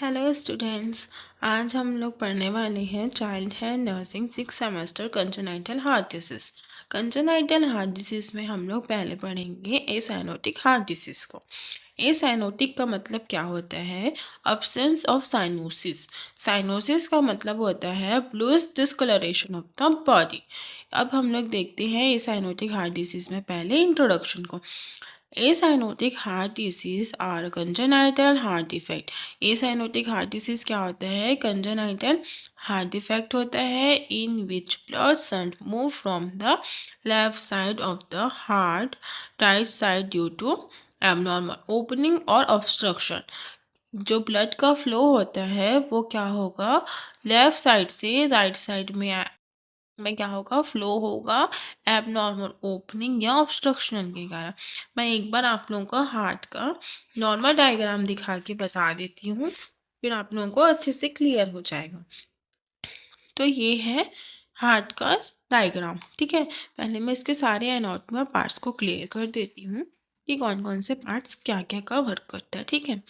Hello students. आज हम लोग पढ़ने वाले हैं child health nursing 6 semester congenital heart disease. Congenital heart disease में हम लोग पहले पढ़ेंगे एसाइनोटिक हार्ट डिसीज़ को। एसाइनोटिक का मतलब क्या होता है? Absence of cyanosis. साइनोसिस का मतलब होता है bluish discolouration of the body. अब हम लोग देखते हैं एसाइनोटिक हार्ट डिसीज़ में पहले इंट्रोडक्शन को। Acyanotic heart disease or congenital heart defect. Acyanotic heart disease क्या होता है? कंजेनाइटल हार्ट डिफेक्ट होता है in which blood shunt move from the left side of the heart right side due to abnormal opening और obstruction. जो blood का flow होता है वो क्या होगा? लेफ्ट साइड से राइट साइड में क्या होगा? फ्लो होगा एबनॉर्मल ओपनिंग या ऑब्स्ट्रक्शन के कारण। मैं एक बार आप लोगों को हार्ट का नॉर्मल डायग्राम दिखा के बता देती हूँ, फिर आप लोगों को अच्छे से क्लियर हो जाएगा। तो ये है हार्ट का डायग्राम, ठीक है। पहले मैं इसके सारे एनाटॉमी और पार्ट्स को क्लियर कर देती हूँ कि कौन कौन से पार्ट्स क्या क्या का वर्क करता है, ठीक है।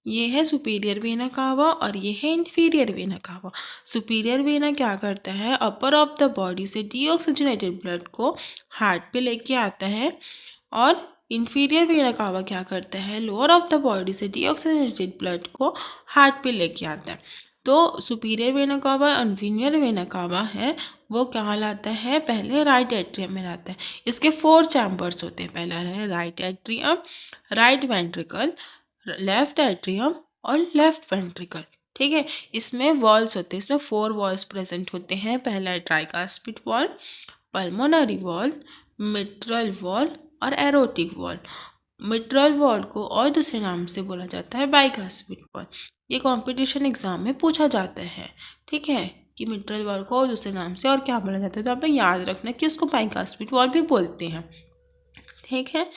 ये है सुपीरियर वेना कावा और ये है inferior vena cava. Superior vena क्या करता है? अपर ऑफ द बॉडी से डीऑक्सीजनेटेड ब्लड को हार्ट पे लेके आता है, और इंफीरियर वेना कावा क्या करता है? लोअर ऑफ द बॉडी से डीऑक्सीजनेटेड ब्लड को हार्ट पे लेके आता है। तो सुपीरियर वेना कावा और इंफीरियर वेना कावा है वो कहलाता है, पहले राइट एट्रियम में रहता है। इसके 4 चैम्बर्स होते हैं। पहला है right atrium, right ventricle, left atrium और लेफ्ट वेंट्रिकल, ठीक है। इसमें वॉल्स होते हैं, इसमें 4 वॉल्स प्रेजेंट होते हैं। पहला है tricuspid wall, pulmonary wall, mitral valve और एरोटिक वॉल। मिट्रल वॉल को और दूसरे नाम से बोला जाता है बाइकास्पिड वॉल। ये कंपटीशन एग्जाम में पूछा जाता है, ठीक है, कि मिट्रल वॉल को और दूसरे नाम से और क्या बोला जाता है। तो आपने याद रखना कि उसको बाइकास्पिड वॉल भी बोलते हैं, ठीक है।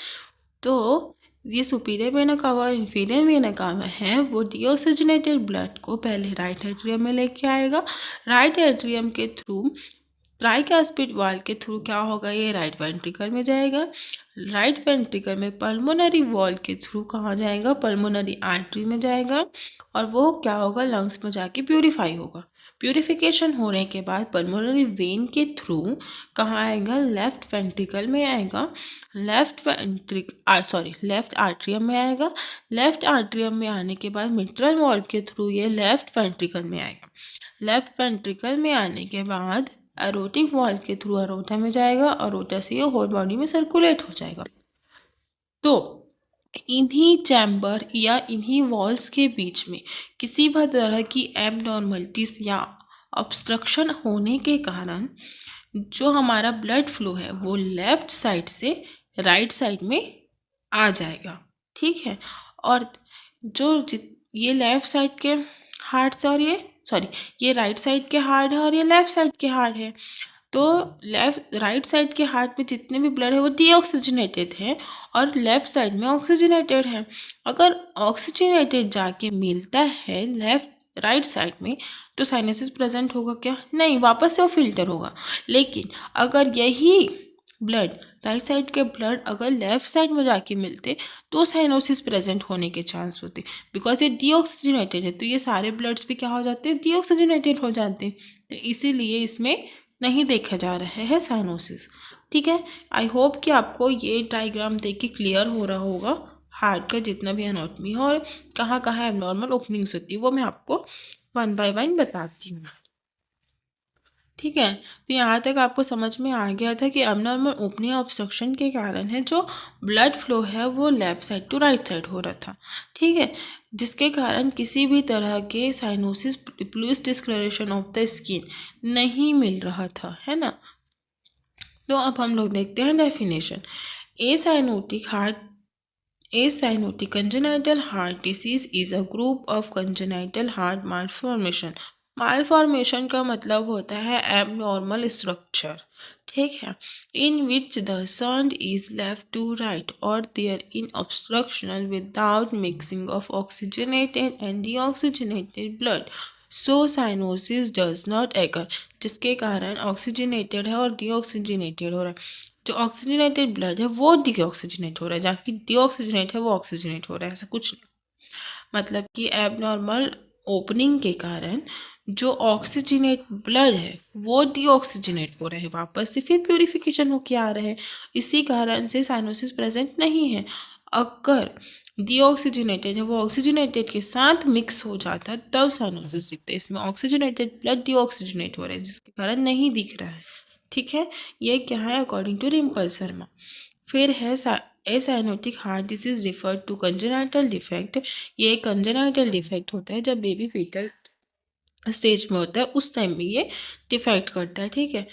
तो ये सुपीरियर वेना कावा और इंफीरियर वेना कावा है वो डीऑक्सीजनेटेड ब्लड को पहले राइट एट्रियम में लेके आएगा। राइट एट्रियम के थ्रू ट्राइकास्पिड वाल के थ्रू क्या होगा? ये राइट वेंट्रिकल में जाएगा। राइट वेंट्रिकल में पल्मोनरी वॉल के थ्रू कहाँ जाएगा? पल्मोनरी आर्टरी में जाएगा, और वो क्या होगा? लंग्स में जाके प्यूरिफाई होगा। प्यूरिफिकेशन होने के बाद पल्मोनरी वेन के थ्रू कहाँ आएगा? लेफ्ट वेंट्रिकल में आएगा। लेफ्ट आर्ट्रियम में आएगा। लेफ्ट आर्ट्रियम में आने के बाद मिट्रल वॉल के थ्रू ये लेफ्ट वेंट्रिकल में आएगा। लेफ्ट वेंट्रिकल में आने के बाद एरोटिक वॉल के थ्रू अरोटा में जाएगा, अरोटा से ये होल बॉडी में सर्कुलेट हो जाएगा। तो इन्हीं चैम्बर या इन्हीं वॉल्स के बीच में किसी भी तरह की एबनॉर्मलिटीज या ऑब्स्ट्रक्शन होने के कारण जो हमारा ब्लड फ्लो है वो लेफ्ट साइड से राइट साइड में आ जाएगा, ठीक है। और ये लेफ्ट साइड के हार्ट से, और ये राइट साइड के हार्ट है और ये लेफ्ट साइड के हार्ट है। तो राइट साइड के हार्ट में जितने भी ब्लड है वो डीऑक्सीजनेटेड है और लेफ्ट साइड में ऑक्सीजनेटेड है। अगर ऑक्सीजनेटेड जाके मिलता है राइट साइड में तो साइनसिस प्रेजेंट होगा क्या? नहीं, वापस से वो फिल्टर होगा। लेकिन अगर यही ब्लड राइट साइड के ब्लड अगर लेफ्ट साइड में जाके मिलते तो साइनोसिस प्रेजेंट होने के चांस होते, बिकॉज ये डीऑक्सीजनेटेड है। तो ये सारे ब्लड्स भी क्या हो जाते हैं? डीऑक्सीजनेटेड हो जाते हैं। तो इसीलिए इसमें नहीं देखा जा रहा है साइनोसिस, ठीक है। आई होप कि आपको ये डायग्राम देख के क्लियर हो रहा होगा हार्ट का जितना भी एनाटॉमी है और कहाँ कहाँ एबनॉर्मल ओपनिंग्स होती है वो मैं आपको 1 बाय 1 बताती हूँ, ठीक है। तो यहाँ तक आपको समझ में आ गया था कि एबनॉर्मल ओपनिंग ऑब्स्ट्रक्शन के कारण है जो ब्लड फ्लो है वो left side to right side हो रहा था, ठीक है, जिसके कारण किसी भी तरह के cyanosis bluish discoloration of the skin नहीं मिल रहा था, है ना। तो अब हम लोग देखते हैं definition. Acyanotic congenital heart disease is a group of congenital heart malformation। Malformation का मतलब होता है एबनॉर्मल स्ट्रक्चर, ठीक है, in which the shunt is left to right और there in obstructional without mixing of oxygenated and deoxygenated blood, so cyanosis does not occur. जिसके कारण oxygenated है और डीऑक्सीजनेटेड हो रहा है। जो ऑक्सीजनेटेड ब्लड है वो डीऑक्सीजनेट हो रहा है, जबकि डीऑक्सीजनेट है वो ऑक्सीजनेट हो रहा है, ऐसा कुछ नहीं। मतलब कि एबनॉर्मल ओपनिंग के कारण जो ऑक्सीजनेट ब्लड है वो डीऑक्सीजनेट हो रहे हैं, वापस से फिर प्यूरिफिकेशन होके आ रहे हैं। इसी कारण से साइनोसिस प्रेजेंट नहीं है। अगर डीऑक्सीजनेटेड है वो ऑक्सीजनेटेड के साथ मिक्स हो जाता है तब साइनोसिस दिखता है। इसमें ऑक्सीजनेटेड ब्लड डीऑक्सीजनेट हो रहे हैं जिसके कारण नहीं दिख रहा है। ठीक है, ये क्या है अकॉर्डिंग टू रिम्पल शर्मा। फिर है acyanotic heart disease refer to congenital defect. ये कंजेनाइटल डिफेक्ट होता है जब बेबी फीटल स्टेज में होता है, उस टाइम में ये डिफेक्ट करता है। ठीक है,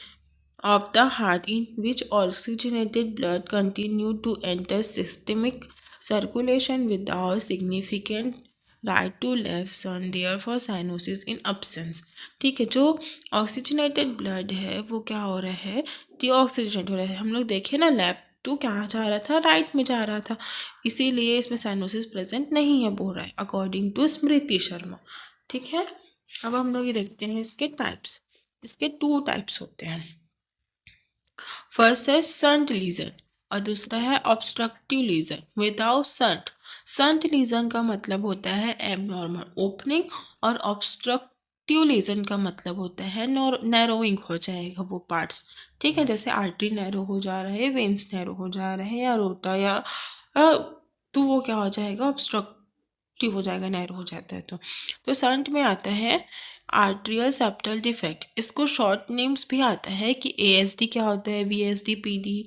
of the heart in which oxygenated blood continue to enter systemic circulation without significant right to left shunt therefore cyanosis in absence. ठीक है, जो ऑक्सीजनेटेड ब्लड है वो क्या हो रहा है, डीऑक्सीजनेट हो रहा है। हम लोग देखे ना, लेफ्ट टू क्या जा रहा था, राइट में जा रहा था, इसीलिए इसमें साइनोसिस प्रेजेंट नहीं है बोल रहा है अकॉर्डिंग टू स्मृति शर्मा। ठीक है, अब हम लोग ये देखते हैं इसके टाइप्स। इसके 2 टाइप्स होते हैं। फर्स्ट है संट लीजन और दूसरा है obstructive lesion without shunt. Shunt lesion का मतलब होता है एबनॉर्मल ओपनिंग और ऑब्स्ट्रक्टिव लीजन का मतलब होता है नैरोइंग हो जाएगा वो पार्ट्स। ठीक है, जैसे आर्टरी नैरो हो जा रहा है, वेन्स नैरो हो जा रहे हैं, या रोटा या तो वो क्या हो जाएगा, ऑब्स्ट्रक्टिव हो जाएगा, नैरो हो जाता है। तो संट में आता है आर्ट्रियल सेप्टल डिफेक्ट। इसको शॉर्ट नेम्स भी आता है कि एएसडी क्या होता है, वीएसडी, पीडी,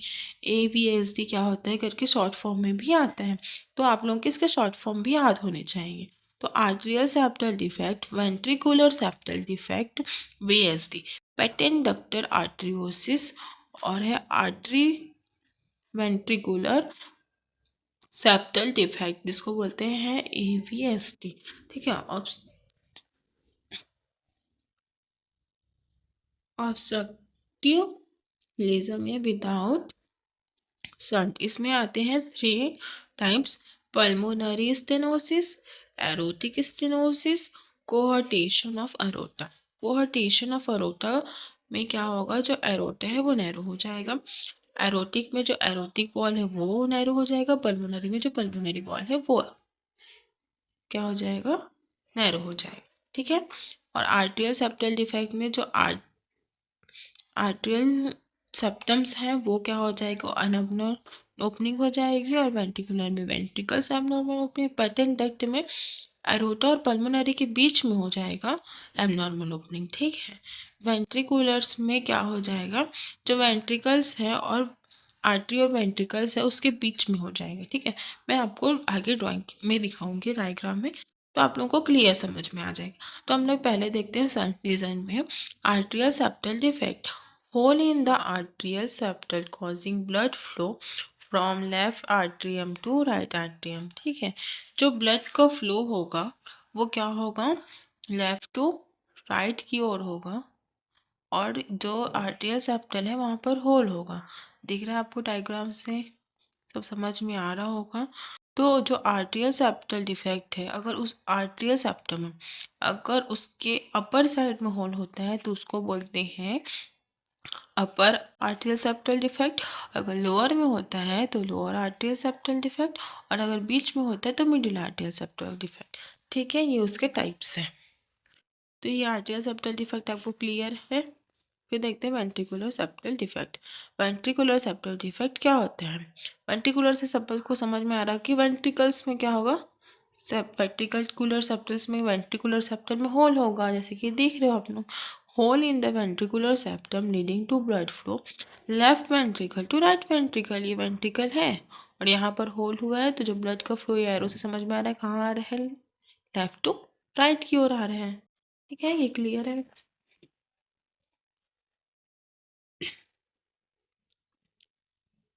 एवीएसडी क्या होता है करके शॉर्ट फॉर्म में भी आता है। तो आप लोगों के इसके शॉर्ट फॉर्म भी याद होने चाहिए। तो atrial septal defect, ventricular septal defect, VSD, patent ductus arteriosus, और है आर्टरी वेंट्रिकुलर सेप्टल डिफेक्ट जिसको बोलते हैं एवीएसडी। ठीक है, ऑब्स्ट्रक्टिव लीजन है विदाउट संट। इसमें आते हैं 3 types, pulmonary stenosis, aortic stenosis, coarctation of aorta. कोहर्टेशन ऑफ अरोटा में क्या होगा, जो एरोटा है वो नैरो हो जाएगा, एरोटिक में जो एरोटिक वॉल है वो नैरो हो जाएगा, पल्मोनरी में जो पल्मोनरी वॉल है वो क्या हो जाएगा, नैरो हो जाएगा। ठीक है, और आर्टियल सेप्टल डिफेक्ट में जो आर्ट्रियल सेप्टम्स हैं वो क्या हो जाएगा, अनअबनॉर्मल ओपनिंग हो जाएगी, और वेंट्रिकुलर में ventricles abnormal opening, patent duct में एरोटा और पल्मोनरी के बीच में हो जाएगा एबनॉर्मल ओपनिंग। ठीक है, वेंट्रिकुलर्स में क्या हो जाएगा, जो वेंट्रिकल्स है और आर्टरी और वेंट्रिकल्स है उसके बीच में हो जाएगा। ठीक है, मैं आपको आगे ड्राइंग में दिखाऊंगी डायग्राम में, तो आप लोगों को क्लियर समझ में आ जाएगा। तो हम लोग पहले देखते हैं सन डिजाइन में atrial septal defect, hole in the atrial septal causing blood flow from left atrium to right atrium. ठीक है, जो ब्लड का फ्लो होगा वो क्या होगा, लेफ्ट टू राइट की ओर होगा, और जो आर्ट्रियल सेप्टल है वहाँ पर होल होगा। दिख रहा है आपको डायग्राम से, सब समझ में आ रहा होगा। तो जो आर्ट्रियल सेप्टल डिफेक्ट है, अगर उस आर्ट्रियल सेप्टम में अगर उसके अपर साइड में होल होता है तो उसको बोलते हैं अपर आर्ट्रियल सेप्टल डिफेक्ट, अगर लोअर में होता है तो लोअर आर्ट्रियल सेप्टल डिफेक्ट, और अगर बीच में होता है तो मिडिल आर्ट्रियल सेप्टल डिफेक्ट। ठीक है, ये उसके टाइप्स हैं। तो ये आर्ट्रियल सेप्टल डिफेक्ट आपको क्लियर है। फिर देखते हैं ventricular septal defect. Ventricular septal defect क्या होता है, वेंट्रिकुलर से सबको समझ में आ रहा है कि वेंट्रिकल्स में क्या होगा, वेंट्रिकुलर सेप्टल्स में वेंट्रिकुलर सेप्टल में होल होगा, जैसे कि देख रहे हो आप लोग, hole in the ventricular septum leading to blood flow left ventricle to right ventricle. ये वेंट्रिकल है और यहाँ पर होल हुआ है, तो जो ब्लड का फ्लो एरो से समझ में आ रहा है कहाँ आ रहा है, लेफ्ट टू राइट की ओर आ रहे हैं। ठीक है, ये क्लियर है।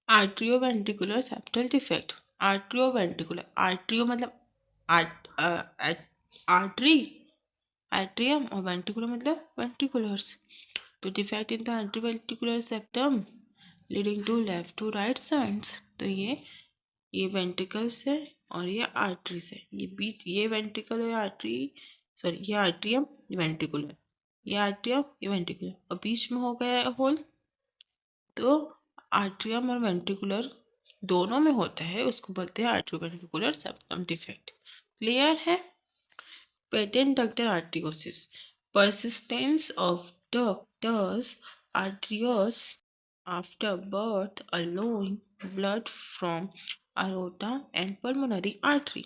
Atrioventricular septal defect, atrioventricular, atrio मतलब आर्टरी, एट्रियम, और वेंट्रिकुलर मतलब वेंट्रिकुलर्स। तो defect in the atrioventricular septum leading to left to right sides. तो ये वेंट्रिकल्स है और ये आर्टरीज है, ये बीच ये वेंट्रिकल और आर्टरी, सॉरी ये आर्ट्रियम, ये वेंट्रिकुलर, ये आर्ट्रियम, ये वेंट्रिकुलर, और बीच में हो गया होल। तो आर्ट्रियम और वेंट्रिकुलर दोनों में होता है, उसको बोलते हैं आर्ट्रियोवेंट्रिकुलर सेप्टम डिफेक्ट। क्लियर है? Patent ductal आर्टियोसिस, persistence of ductus arteriosus after birth allowing blood from aorta and pulmonary artery.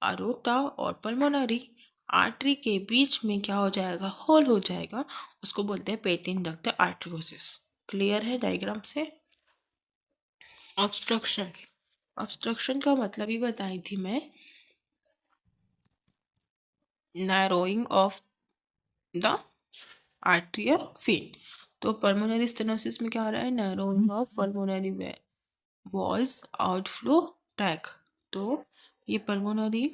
aorta और pulmonary आर्टरी के बीच में क्या हो जाएगा, होल हो जाएगा, उसको बोलते हैं पेटेंट डक्टल आर्टियोसिस। क्लियर है डायग्राम से? ऑब्स्ट्रक्शन, ऑब्स्ट्रक्शन का मतलब ही बताई थी मैं, narrowing of the arterial when. तो पल्मोनरी स्टेनोसिस में क्या हो रहा है, narrowing of pulmonary walls outflow track. तो ये पल्मोनरी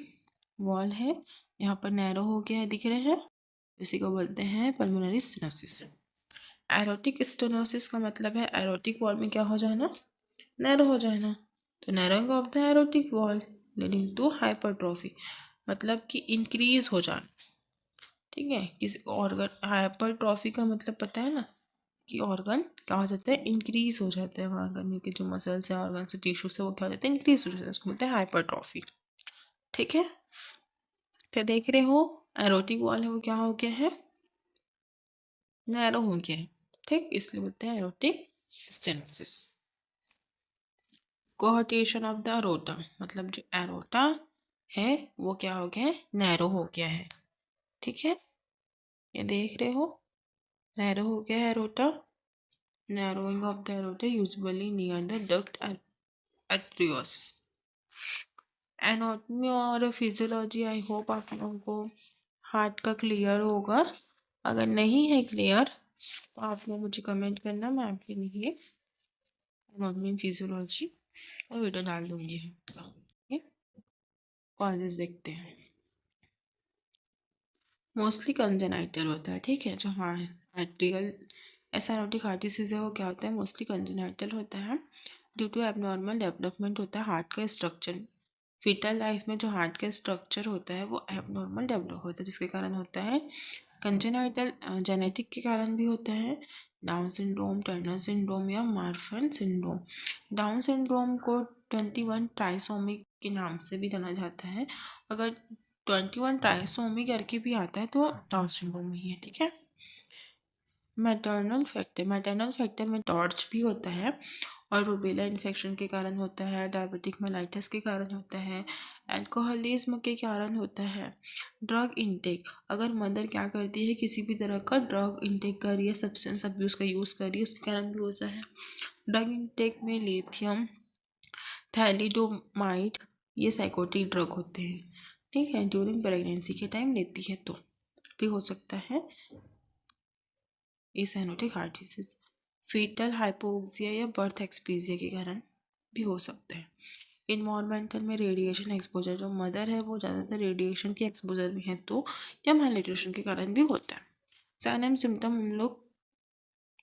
वॉल है, यहाँ पर नैरो हो गया है, दिख रहे हैं, इसी को बोलते हैं पल्मोनरी स्टेनोसिस। एरोटिक स्टेनोसिस का मतलब है एरोटिक वॉल में क्या हो जाना, नैरो हो जाना। तो narrowing of the aortic wall leading to hypertrophy, मतलब कि इंक्रीज हो जाना। ठीक है, किसी ऑर्गन, हाइपरट्रॉफी का मतलब पता है ना, कि ऑर्गन क्या हो जाता है, इंक्रीज हो जाता है, वहाँ करने के जो मसल्स है, ऑर्गन से, टिश्यू से, वो क्या हो जाता है, इंक्रीज हो जाता है, उसको बोलते हैं हाइपरट्रॉफी। ठीक है, तो देख रहे हो एरोटिक वॉल है वो क्या हो गया है, नैरो हो गया है। ठीक, इसलिए बोलते हैं aortic stenosis. Coarctation of the aorta, मतलब जो एरोटा है वो क्या हो गया है, नैरो हो गया है। ठीक है, ये देख रहे हो, नैरो हो गया है aorta. Narrowing of the aorta usually near the duct arteriosus. Anatomy और फिजियोलॉजी, आई होप आप लोगों को हार्ट का क्लियर होगा। अगर नहीं है क्लियर तो आप लोग मुझे कमेंट करना, मैं आपके लिए एनाटॉमी फिजियोलॉजी और वीडियो डाल दूंगी हार्ट का। कॉजेज देखते हैं, मोस्टली कंजेनाइटल होता है। ठीक है, जो आर्टिकल एसाइरोटिक हार्ट डिसीज है वो क्या होता है, मोस्टली कंजेनाइटल होता है, ड्यू टू एबनॉर्मल डेवलपमेंट होता है हार्ट का स्ट्रक्चर। फीटल लाइफ में जो हार्ट का स्ट्रक्चर होता है वो एबनॉर्मल डेवलप होता है, जिसके कारण होता है कंजेनाइटल। जेनेटिक के कारण भी होता है, डाउन सिंड्रोम, टर्नर सिंड्रोम या मार्फन सिंड्रोम। डाउन सिंड्रोम को 21 ट्राइसोमी के नाम से भी जाना जाता है। अगर 21 ट्राइसोमी करके भी आता है तो डाउन सिंड्रोम ही है। ठीक है, मैटरनल फैक्टर में टॉर्च भी होता है, और रूबेला इन्फेक्शन के कारण होता है, डायबिटिक मेलाइटिस के कारण होता है, अल्कोहलिज्म के कारण होता है। ड्रग इनटेक, अगर मदर क्या करती है, किसी भी तरह का ड्रग इनटेक कर रही है, सब्सटेंस अब्यूज़ का यूज़ कर रही है, उसके कारण भी होता है। ड्रग इनटेक में लिथियम, थैलिडोमाइड, ये साइकोटिक ड्रग होते हैं। ठीक है, ड्यूरिंग प्रेगनेंसी के टाइम लेती है तो भी हो सकता है acyanotic heart disease. Fetal hypoxia या बर्थ एक्सपीजिया के कारण भी हो सकता है। इन्वायरमेंटल में रेडिएशन एक्सपोजर, जो मदर है वो ज़्यादातर रेडिएशन के एक्सपोजर में है तो, या मालन्यूट्रिशन के कारण भी होता है। साइन एंड सिम्टम हम लोग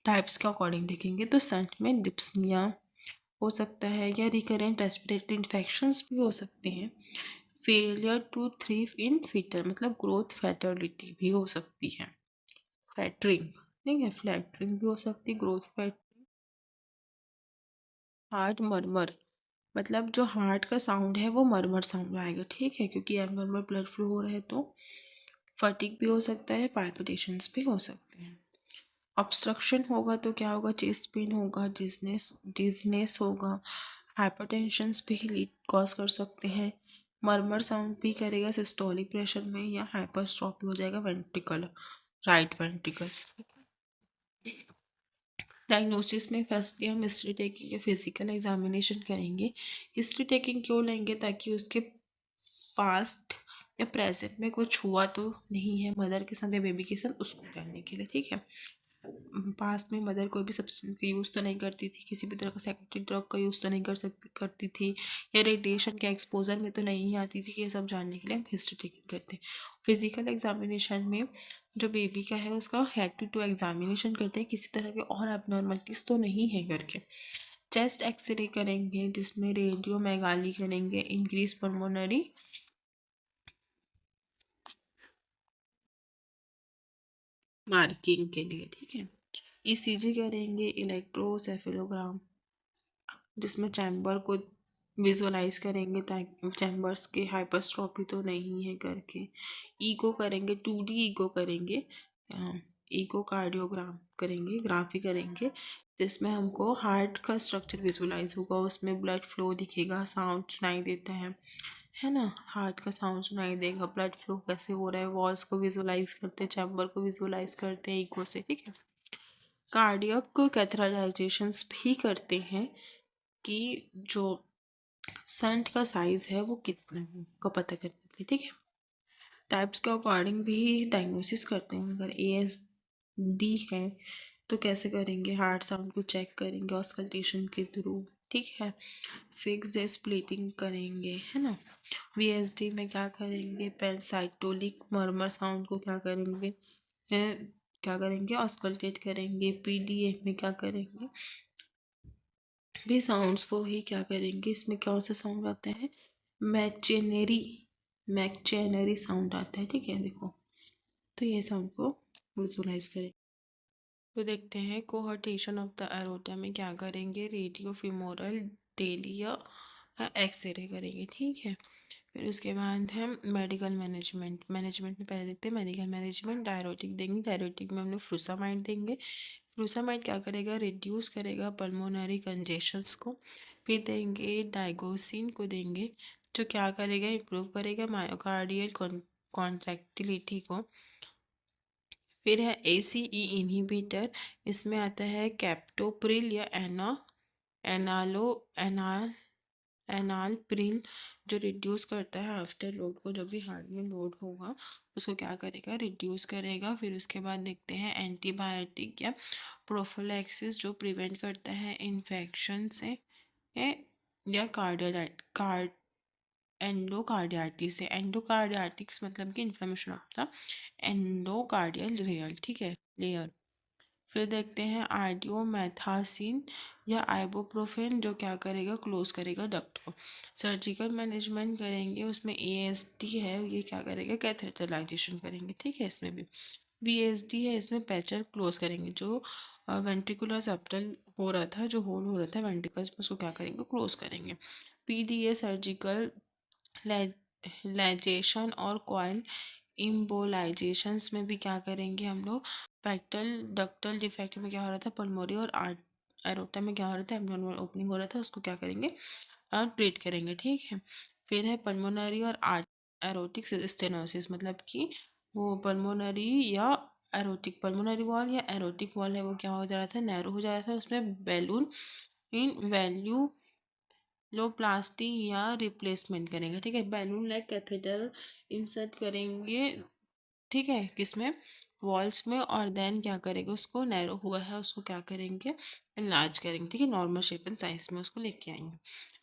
टाइप्स के अकॉर्डिंग देखेंगे, तो संट में डिप्सनिया हो सकता है, या रिकरेंट रेस्पिरेटरी इन्फेक्शंस भी हो सकते हैं। Failure to thrive in fetal, मतलब ग्रोथ फैटलिटी भी हो सकती है। फ्लैटरिंग, ठीक है, फ्लैटरिंग भी हो सकती है, ग्रोथ फैट। हार्ट मरमर, मतलब जो हार्ट का साउंड है वो मरमर साउंड आएगा। ठीक है, क्योंकि एबनॉर्मल ब्लड फ्लो हो रहा है तो। फटीग भी हो सकता है, पाल्पिटेशंस भी हो सकते हैं। ऑब्स्ट्रक्शन होगा तो क्या होगा, चेस्ट पेन होगा, डिजनेस होगा, हाइपरटेंशंस भी लीड कॉज कर सकते हैं। मरमर साउंड भी करेगा सिस्टोलिक प्रेशर में, या हाइपरस्ट्रोपी हो जाएगा वेंट्रिकल, राइट वेंट्रिकल। डायग्नोसिस में फर्स्टली हम हिस्ट्री टेकिंग या फिजिकल एग्जामिनेशन करेंगे। हिस्ट्री टेकिंग क्यों लेंगे, ताकि उसके पास्ट या प्रेजेंट में कुछ हुआ तो नहीं है मदर के साथ या बेबी के साथ, उसको करने के लिए। ठीक है, पास्ट में मदर कोई भी सब्सटेंस का यूज़ तो नहीं करती थी, किसी भी तरह का सेक्रेटरी ड्रग का यूज़ तो नहीं करती थी, या रेडिएशन के एक्सपोजर में तो नहीं आती थी। ये सब जानने के लिए हम हिस्ट्री टेकिंग करते हैं। फिजिकल एग्जामिनेशन में जो बेबी का है उसका हेड टू टू एग्जामिनेशन करते हैं, किसी तरह के और एबनॉर्मलिटीज़ तो नहीं है करके। चेस्ट एक्सरे करेंगे, जिसमें रेडियोमेगाली करेंगे, इंक्रीज पल्मोनरी मार्किंग के लिए। ठीक है, ईसीजी करेंगे, इलेक्ट्रोसेफेलोग्राम, जिसमें चैम्बर को विजुअलाइज करेंगे ताकि चैम्बर्स के हाइपरस्ट्रॉपी तो नहीं है करके। ईको करेंगे, 2D ईको करेंगे, ईको कार्डियोग्राम करेंगे, ग्राफी करेंगे, जिसमें हमको हार्ट का स्ट्रक्चर विजुअलाइज होगा, उसमें ब्लड फ्लो दिखेगा, साउंड सुनाई देता है ना, हार्ट का साउंड सुनाई देगा, ब्लड फ्लो कैसे हो रहा है, वॉल्स को विजुअलाइज करते हैं, चैम्बर को विजुअलाइज करते हैं ईको से, ठीक है। कार्डियक को कैथेटराइजेशंस भी करते हैं कि जो संट का साइज है वो कितना है का पता करने के लिए, ठीक है। टाइप्स के अकॉर्डिंग भी डायग्नोसिस करते हैं। अगर ASD है तो कैसे करेंगे, हार्ट साउंड को चेक करेंगे ऑस्कल्टेशन के थ्रू, ठीक है। फिक्स्ड स्प्लिटिंग करेंगे, है ना। VSD में क्या करेंगे, पेनसाइटोलिक मर्मर साउंड को क्या करेंगे, ऑस्कल्टेट करेंगे। PDA में क्या करेंगे, भी साउंड्स को ही क्या करेंगे, इसमें कौन सा साउंड आता है, मैचेनरी मैचेनरी साउंड आता है, ठीक है। देखो, तो ये साउंड को विजुअलाइज करें। तो देखते हैं कोहर्टेशन ऑफ द एरोटा में क्या करेंगे, रेडियो फीमोरल डेली या एक्सरे करेंगे, ठीक है। फिर उसके बाद है मेडिकल मैनेजमेंट में पहले देखते हैं मेडिकल मैनेजमेंट। डायरोटिक देंगे, डायरोटिक में हम लोग फ्रूसामाइड देंगे। फ्रूसामाइड क्या करेगा, रिड्यूस करेगा पल्मोनरी कंजेशंस को। फिर देंगे डाइगोसिन को देंगे, जो क्या करेगा, इम्प्रूव करेगा मायोकार्डियल कॉन्ट्रैक्टिलिटी को। फिर है ACE इनहिबिटर, इसमें आता है कैप्टोप्रिल या एनालप्रिल, जो रिड्यूस करता है आफ्टर लोड को, जब भी हार्ट में लोड होगा उसको क्या करेगा, रिड्यूस करेगा। फिर उसके बाद देखते हैं एंटीबायोटिक या प्रोफिलैक्सिस, जो प्रिवेंट करता है इन्फेक्शन से या एंडोकार्डियाटिस से। एंडोकार्डियाटिक्स मतलब कि inflammation of the endocardial layer, ठीक है, लेयर। फिर देखते हैं आर्डियोमेथासिन या आइबोप्रोफेन, जो क्या करेगा, क्लोज करेगा डक्ट को। सर्जिकल मैनेजमेंट करेंगे, उसमें ASD है, ये क्या करेगा, कैथेटराइजेशन करेंगे, ठीक है। इसमें भी VSD है, इसमें पैचर क्लोज करेंगे, जो वेंट्रिकुलर सेप्टल हो रहा था, जो होल हो रहा था वेंट्रिकल्स में, उसको क्या करेंगे, क्लोज करेंगे। PDA सर्जिकल लैजेशन और कॉइल इम्बोलाइजेशंस में भी क्या करेंगे हम लोग, पैक्टल डक्टल डिफेक्ट में क्या हो रहा था, पल्मोनरी और एरोटा में क्या हो रहा था, एब्डोमिनल ओपनिंग हो रहा था, उसको क्या करेंगे, ट्रीट करेंगे, ठीक है। फिर है पल्मोनरी और एरोटिक स्टेनोसिस, मतलब कि वो पल्मोनरी या एरोटिक, पल्मोनरी वॉल या एरोटिक वॉल है, वो क्या हो जा रहा था, नैरो हो जा रहा था, उसमें बैलून इन वैल्यू लोप्लास्टी या रिप्लेसमेंट करेंगे, ठीक है। बैलून लाइक कैथेटर इंसर्ट करेंगे, ठीक है, किसमें, वॉल्स में, और देन क्या करेंगे, उसको नैरो हुआ है उसको क्या करेंगे, इनलार्ज करेंगे, ठीक है, नॉर्मल शेप एंड साइज में उसको लेके आएंगे।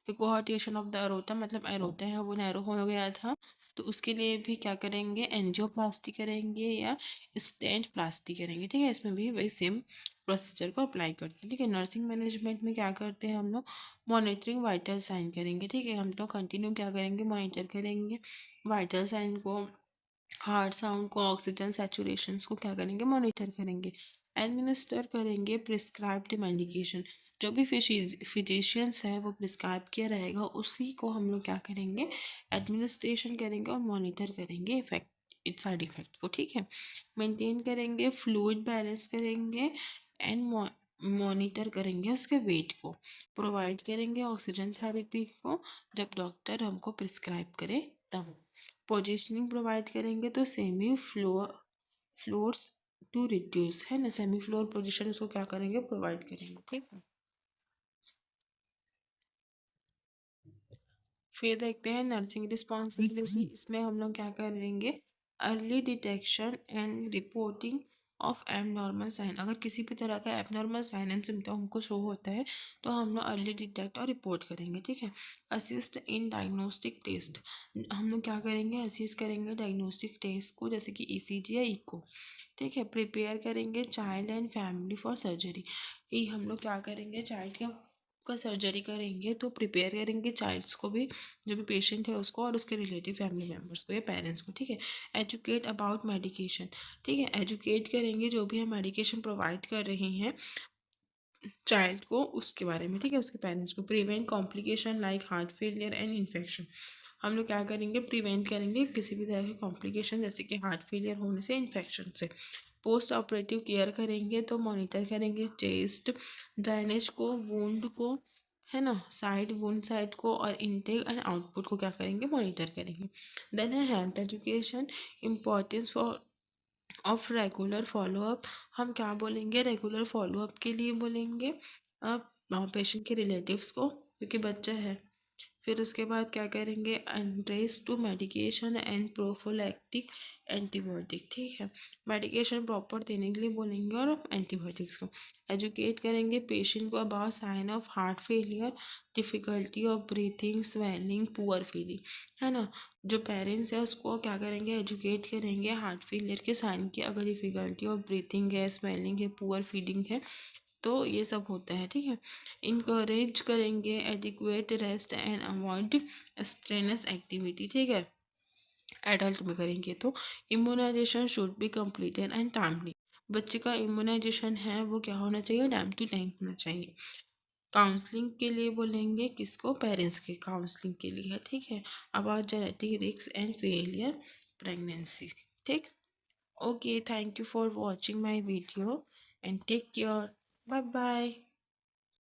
फिर कोहर्टेशन ऑफ द एरोटा, मतलब एरोटा है वो नैरो हो गया था, तो उसके लिए भी क्या करेंगे, एंजियोप्लास्टी करेंगे या स्टेंट प्लास्टी करेंगे, ठीक है। इसमें भी वही सेम प्रोसीजर को अप्लाई करते हैं, ठीक है। नर्सिंग मैनेजमेंट में क्या करते हैं हम लोग, मॉनिटरिंग वाइटल साइन करेंगे, ठीक है। हम लोग कंटिन्यू क्या करेंगे, मॉनिटर करेंगे वाइटल साइन को, हार्ट साउंड को, ऑक्सीजन सैचुरेशंस को क्या करेंगे, मॉनिटर करेंगे। एडमिनिस्टर करेंगे प्रिस्क्राइब्ड मेडिकेशन, जो भी फिजिशियंस है वो प्रिस्क्राइब किया रहेगा उसी को हम लोग क्या करेंगे, एडमिनिस्ट्रेशन करेंगे और मॉनिटर करेंगे इफेक्ट साइड इफेक्ट को, ठीक है। मेंटेन करेंगे फ्लूइड बैलेंस करेंगे एंड मॉनिटर करेंगे उसके वेट को। प्रोवाइड करेंगे ऑक्सीजन थेरेपी को जब डॉक्टर हमको प्रिस्क्राइब करे तब। पोजिशनिंग प्रोवाइड करेंगे तो सेमी फ्लोर्स टू रिड्यूस, है ना, सेमी फ्लोर पोजिशन उसको क्या करेंगे, प्रोवाइड करेंगे, ठीक है। फिर देखते हैं नर्सिंग रिस्पॉन्सिबिलिटी, इसमें हम लोग क्या करेंगे, early detection and reporting of abnormal sign. अगर किसी भी तरह का एबनॉर्मल साइन एंड सिम्टम हमको शो होता है तो हम लोग अर्ली डिटेक्ट और रिपोर्ट करेंगे, ठीक है। असिस्ट इन डायग्नोस्टिक टेस्ट, हम लोग क्या करेंगे, असिस्ट करेंगे डायग्नोस्टिक टेस्ट को, जैसे कि ECG या इको, ठीक है। प्रिपेयर करेंगे child and family for surgery, ये हम लोग क्या करेंगे, चाइल्ड का सर्जरी करेंगे तो प्रिपेयर करेंगे चाइल्ड्स को भी, जो भी पेशेंट है उसको, और उसके रिलेटिव फैमिली मेम्बर्स को या पेरेंट्स को, ठीक है। एजुकेट अबाउट मेडिकेशन, ठीक है, एजुकेट करेंगे जो भी हम मेडिकेशन प्रोवाइड कर रहे हैं चाइल्ड को उसके बारे में, ठीक है, उसके पेरेंट्स को। Prevent complication like heart failure and infection, हम लोग क्या करेंगे, प्रिवेंट करेंगे किसी भी तरह के कॉम्प्लिकेशन जैसे कि हार्ट फेलियर होने से, इन्फेक्शन से। पोस्ट ऑपरेटिव केयर करेंगे तो मॉनिटर करेंगे चेस्ट ड्रेनेज को, वुंड को, है ना, साइड वुंड साइड को, और इनटेक एंड आउटपुट को क्या करेंगे, मॉनिटर करेंगे। देन है health education, importance for of regular follow up, हम क्या बोलेंगे, रेगुलर फॉलोअप के लिए बोलेंगे पेशेंट के रिलेटिव्स को, क्योंकि बच्चा है। फिर उसके बाद क्या करेंगे, address to medication and prophylactic antibiotic, ठीक है, मेडिकेशन प्रॉपर देने के लिए बोलेंगे और एंटीबायोटिक्स को। एजुकेट करेंगे पेशेंट को about sign of heart failure, difficulty of breathing, swelling, poor feeling, है ना। जो पेरेंट्स है उसको क्या करेंगे, एजुकेट करेंगे हार्ट फेलियर के साइन की, अगर डिफ़िकल्टी ऑफ ब्रीथिंग है, स्वेलिंग है, पुअर फीडिंग है, तो ये सब होता है, ठीक है। इनकरेज करेंगे adequate rest and avoid strenuous activity, ठीक है, एडल्ट में करेंगे तो। Immunisation should be completed and timely, बच्चे का इम्यूनाइजेशन है वो क्या होना चाहिए, टाइम टू टाइम होना चाहिए। काउंसलिंग के लिए बोलेंगे किसको, पेरेंट्स के काउंसलिंग के लिए, ठीक है। About genetic risk and failure pregnancy, ठीक। Okay, thank you for watching my video and take care, bye bye.